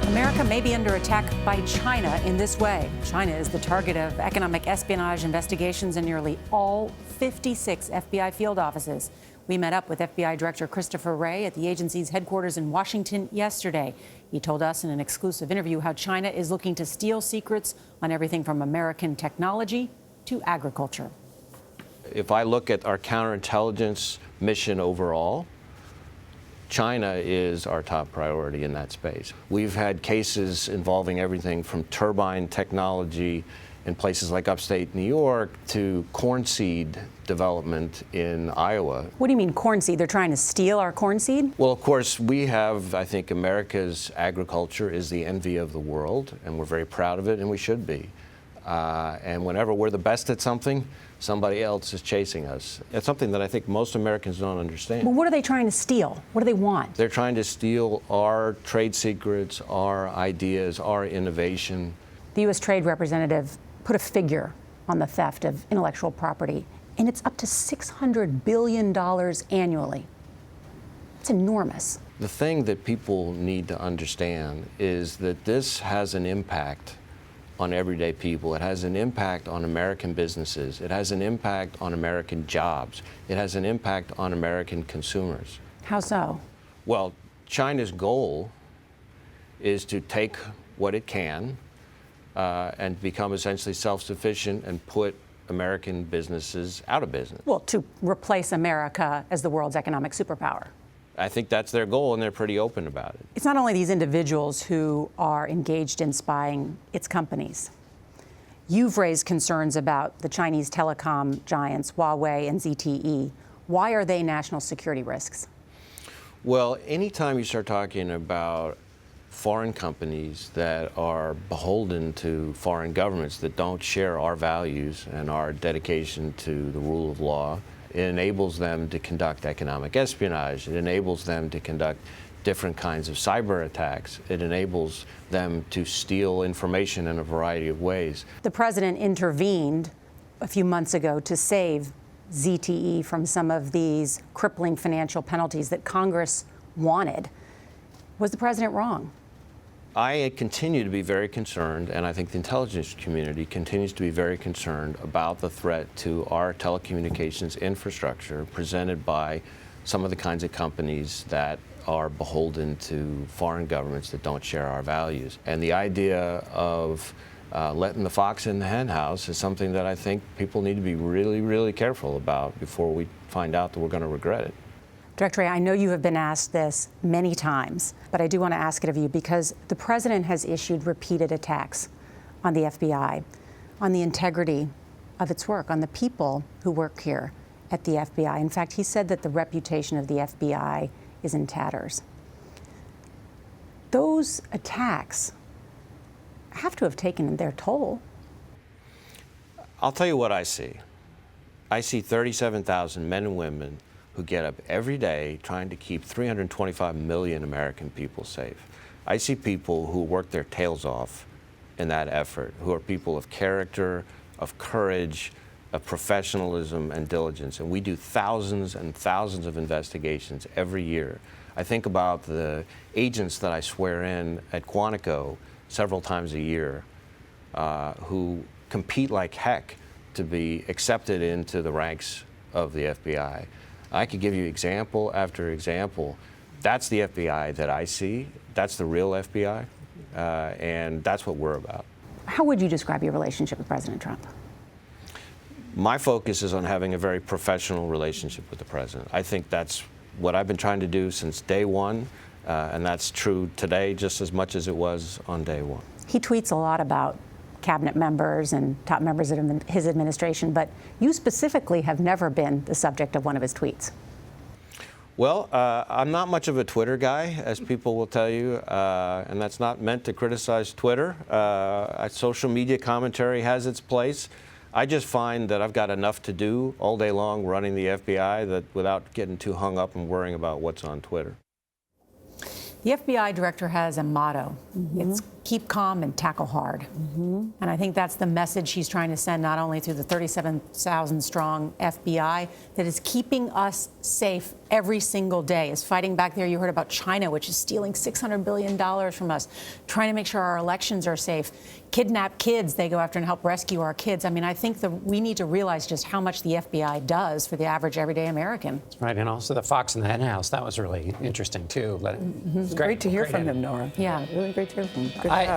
America may be under attack by China in this way. China is the target of economic espionage investigations in nearly all 56 FBI field offices. We met up with FBI Director Christopher Wray at the agency's headquarters in Washington yesterday. He told us in an exclusive interview how China is looking to steal secrets on everything from American technology to agriculture. If I look at our counterintelligence mission overall, China is our top priority in that space. We've had cases involving everything from turbine technology in places like upstate New York to corn seed development in Iowa. What do you mean corn seed? They're trying to steal our corn seed? Well, of course, we have, I think, America's agriculture is the envy of the world, and we're very proud of it, and we should be. And whenever we're the best at something, somebody else is chasing us. It's something that I think most Americans don't understand. Well, what are they trying to steal? What do they want? They're trying to steal our trade secrets, our ideas, our innovation. The U.S. Trade Representative put a figure on the theft of intellectual property, and it's up to $600 billion annually. It's enormous. The thing that people need to understand is that this has an impact on everyday people. It has an impact on American businesses. It has an impact on American jobs. It has an impact on American consumers. How so? Well, China's goal is to take what it can and become essentially self-sufficient and put American businesses out of business. Well, to replace America as the world's economic superpower. I think that's their goal, and they're pretty open about it. It's not only these individuals who are engaged in spying, it's companies. You've raised concerns about the Chinese telecom giants, Huawei and ZTE. Why are they national security risks? Well, anytime you start talking about foreign companies that are beholden to foreign governments that don't share our values and our dedication to the rule of law, it enables them to conduct economic espionage. It enables them to conduct different kinds of cyber attacks. It enables them to steal information in a variety of ways. The president intervened a few months ago to save ZTE from some of these crippling financial penalties that Congress wanted. Was the president wrong? I continue to be very concerned, and I think the intelligence community continues to be very concerned about the threat to our telecommunications infrastructure presented by some of the kinds of companies that are beholden to foreign governments that don't share our values. And the idea of letting the fox in the hen house is something that I think people need to be really, really careful about before we find out that we're going to regret it. Director Wray, I know you have been asked this many times, but I do want to ask it of you because the president has issued repeated attacks on the FBI, on the integrity of its work, on the people who work here at the FBI. In fact, he said that the reputation of the FBI is in tatters. Those attacks have to have taken their toll. I'll tell you what I see. I see 37,000 men and women who get up every day trying to keep 325 million American people safe. I see people who work their tails off in that effort, who are people of character, of courage, of professionalism and diligence. And we do thousands and thousands of investigations every year. I think about the agents that I swear in at Quantico several times a year who compete like heck to be accepted into the ranks of the FBI. I could give you example after example. That's the FBI that I see. That's the real FBI, and that's what we're about. How would you describe your relationship with President Trump? My focus is on having a very professional relationship with the president. I think that's what I've been trying to do since day one, and that's true today just as much as it was on day one. He tweets a lot about cabinet members and top members of his administration, but you specifically have never been the subject of one of his tweets. Well, I'm not much of a Twitter guy, as people will tell you, and that's not meant to criticize Twitter. Social media commentary has its place. I just find that I've got enough to do all day long running the FBI that without getting too hung up and worrying about what's on Twitter. The FBI director has a motto. It's keep calm and tackle hard. And I think that's the message he's trying to send, not only through the 37,000 strong FBI that is keeping us safe every single day, is fighting back there. You heard about China, which is stealing $600 billion from us, trying to make sure our elections are safe. Kidnap kids, they go after and help rescue our kids. I mean, I think we need to realize just how much the FBI does for the average everyday American. Right, and also the Fox in the Hen House, that was really interesting too. Great to hear from him, Nora. Yeah. Really great to hear from him. Good I job.